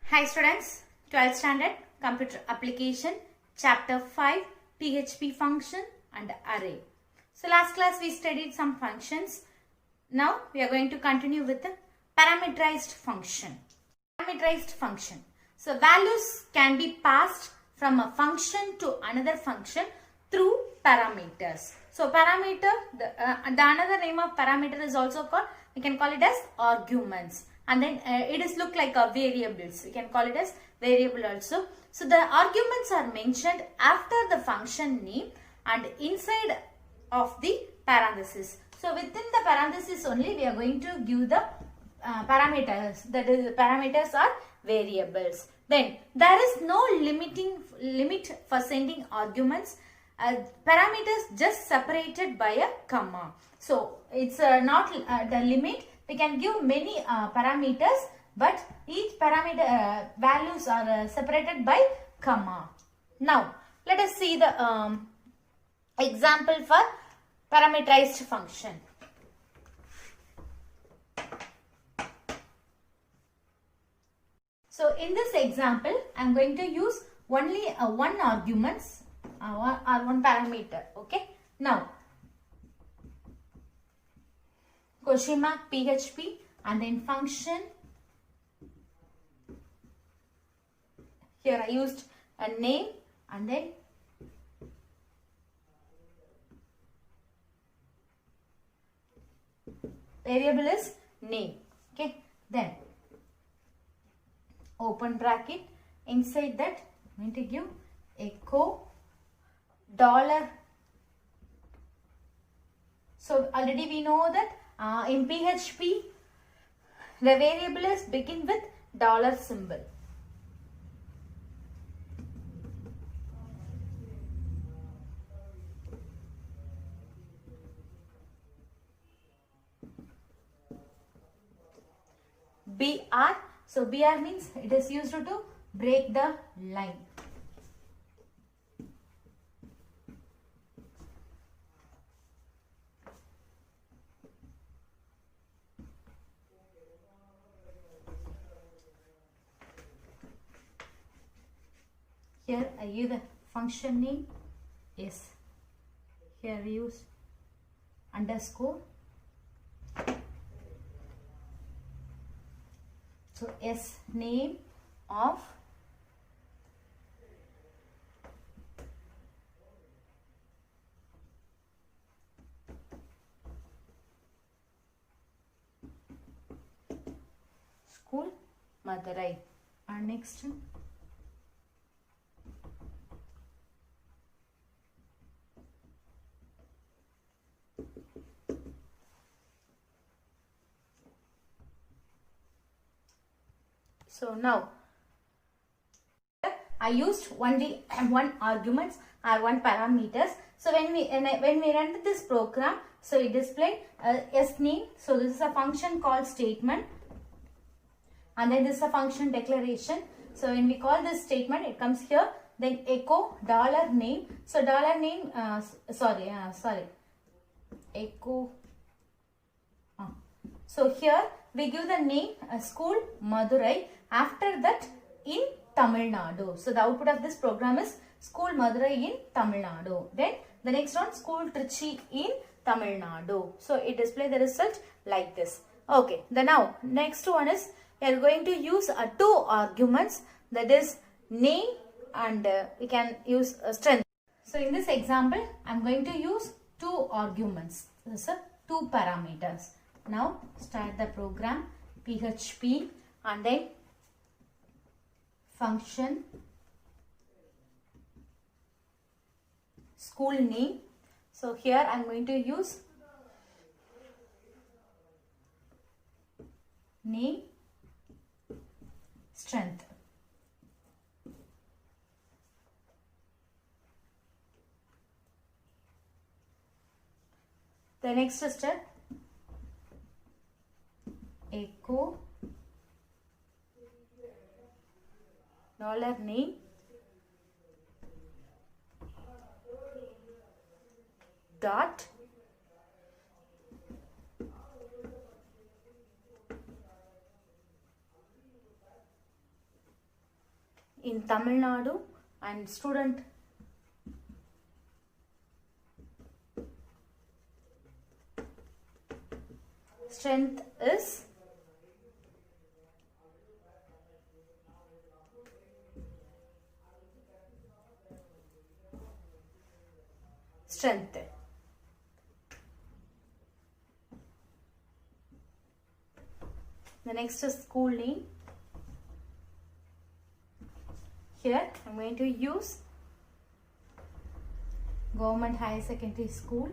Hi students, 12th standard computer application chapter 5 PHP function and array. So last class we studied some functions. Now we are going to continue with the parameterized function. Parameterized function. So values can be passed from a function to another function through parameters. So parameter, the another name of parameter is also called, we can call it as arguments. And then it is look like a variables. We can call it as variable also. So the arguments are mentioned after the function name and inside of the parenthesis. So within the parenthesis only we are going to give the parameters. That is, parameters are variables. Then there is no limit for sending arguments. Parameters just separated by a comma. So it's not the limit. We can give many parameters, but each parameter values are separated by comma. Now let us see the example for parameterized function. So in this example, I am going to use only one arguments or one parameter. Okay. Now question mark PHP and then function. Here I used a name and then variable is name. Okay. Then open bracket, inside that I'm going to give echo dollar. So already we know that in PHP the variable is begin with dollar symbol. BR. So BR means it is used to break the line. Here I use the function name. Yes. Here we use underscore. So S name of school Madurai. And next so now I used only one arguments or one parameters. So when we run this program, so it displayed S name. So this is a function called statement, and then this is a function declaration. So when we call this statement, it comes here. Then echo dollar name. So dollar name. Echo. So here we give the name school Madurai. After that in Tamil Nadu. So the output of this program is school Madurai in Tamil Nadu. Then the next one school Trichy in Tamil Nadu. So it displays the result like this. Okay. The now next one is we are going to use two arguments, that is name and we can use strength. So in this example I am going to use two arguments. This are two parameters. Now start the program PHP and then function school name. So here I am going to use name strength. The next step, echo dollar name dot in Tamil Nadu and student strength is strength. The next is school name. Here I am going to use Government Higher Secondary School.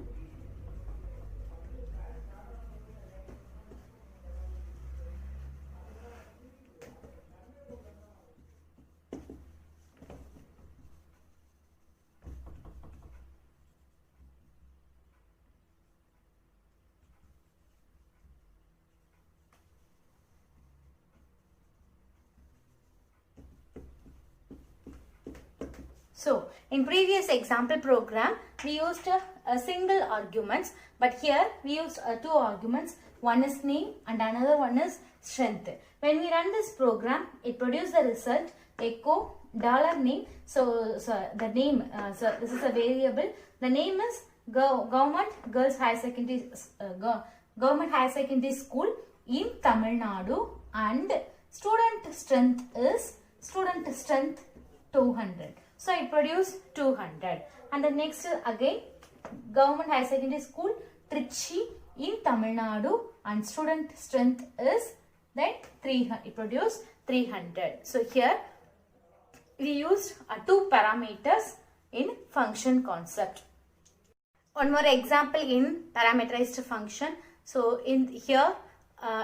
So, in previous example program, we used a single arguments, but here we used two arguments. One is name and another one is strength. When we run this program, it produces the result echo $name. So the name, so this is a variable. The name is Government Girls Higher Secondary Government Higher Secondary School in Tamil Nadu, and student strength is student strength 200. So it produced 200. And the next again Government High Secondary School Trichy in Tamil Nadu, and student strength is then 300. It produced 300. So here we used two parameters in function concept. One more example in parameterized function. So in here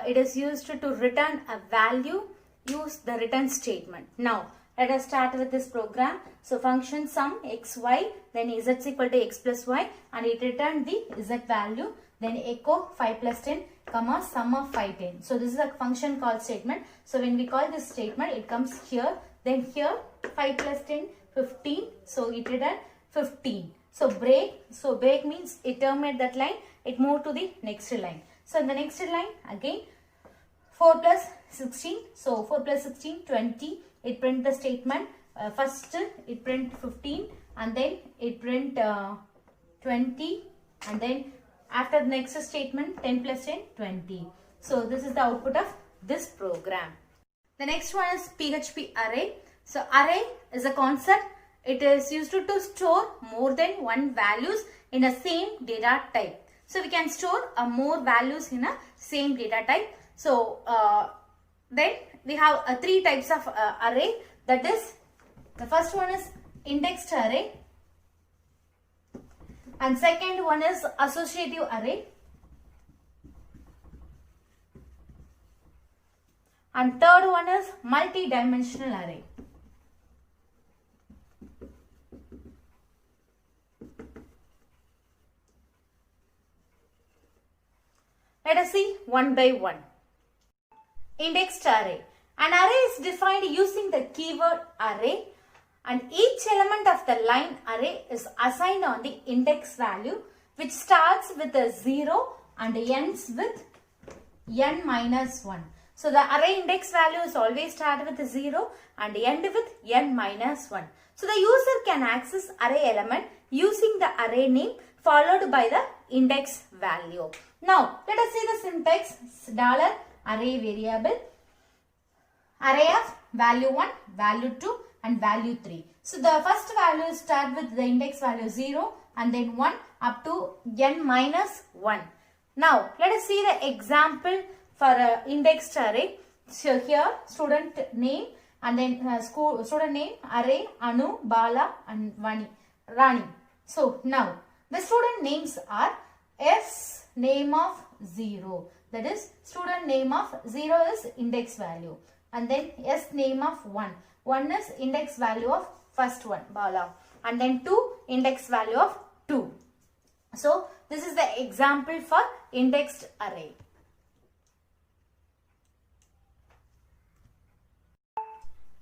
it is used to return a value. Use the return statement. Now let us start with this program. So function sum xy, then z is equal to x plus y, and it returned the z value. Then echo 5 plus 10, comma sum of 5 10. So this is a function call statement. So when we call this statement, it comes here. Then here 5 plus 10, 15. So it returned 15. So break means it terminate that line. It moved to the next line. So in the next line again 4 plus 16. So 4 plus 16, 20. It print the statement. First it print 15 and then it print 20, and then after the next statement 10 plus 10, 20. So this is the output of this program. The next one is PHP array. So array is a concept. It is used to store more than one values in a same data type. So we can store more values in a same data type. So then we have three types of array. That is, the first one is indexed array, and second one is associative array, and third one is multi-dimensional array. Let us see one by one. Indexed array. An array is defined using the keyword array, and each element of the line array is assigned on the index value, which starts with a 0 and ends with n minus 1. So the array index value is always start with 0 and end with n minus 1. So the user can access array element using the array name followed by the index value. Now let us see the syntax. $array variable, array of value 1, value 2 and value 3. So the first value start with the index value 0 and then 1 up to n minus 1. Now let us see the example for a indexed array. So here student name and then student name array Anu, Bala and Rani. So now the student names are S name of 0. That is student name of 0 is index value, and then S name of 1. 1 is index value of first one Bala, and then 2 index value of 2. So this is the example for indexed array.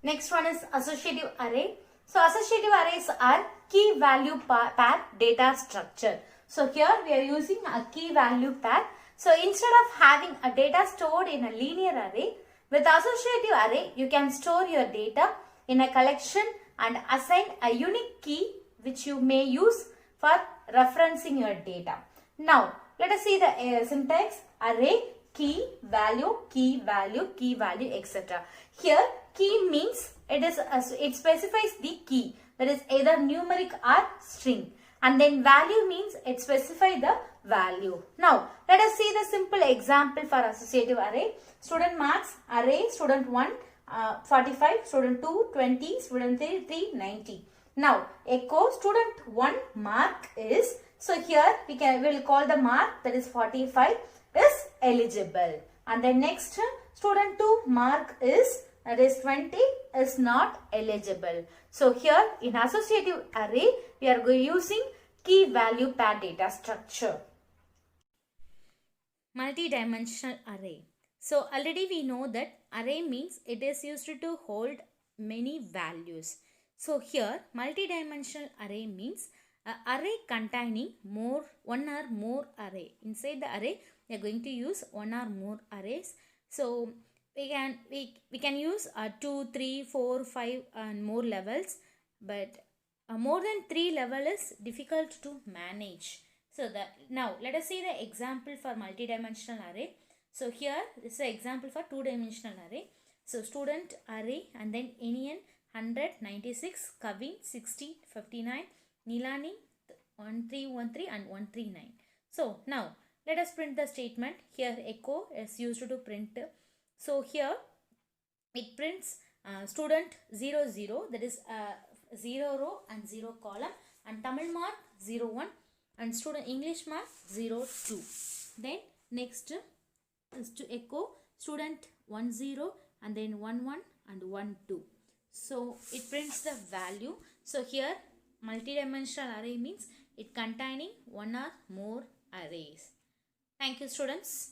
Next one is associative array. So associative arrays are key value pair data structure. So here we are using a key value pair. So instead of having a data stored in a linear array, with associative array you can store your data in a collection and assign a unique key which you may use for referencing your data. Now, let us see the syntax: array, key, value, key, value, key, value, etc. Here, key means it specifies the key, that is either numeric or string. And then value means it specifies the value. Now, let us see the simple example for associative array. Student marks array, student 1 45, student 2 20, student 3 90. Now, echo student 1 mark is, so here we will call the mark, that is 45 is eligible. And then next, student 2 mark is, that is 20 is not eligible. So here in associative array, we are using key value pair data structure. Multi-dimensional array. So already we know that array means it is used to hold many values. So here multi-dimensional array means an array containing one or more array. Inside the array we are going to use one or more arrays. So we can use 2, 3, 4, 5 and more levels, but more than 3 level is difficult to manage. So now let us see the example for multi-dimensional array. So here this is an example for 2-dimensional array. So student array and then Anian 100, 96, Kavin 60, 59, Nilani 1313 and 139. So now let us print the statement. Here echo is used to print. So here it prints student 0 0, that is 0 row and 0 column, and Tamil mark 0 1 and student English mark 0 2. Then next is to echo student 1 0 and then 1 1 and 1 2. So it prints the value. So here multi-dimensional array means it containing one or more arrays. Thank you, students.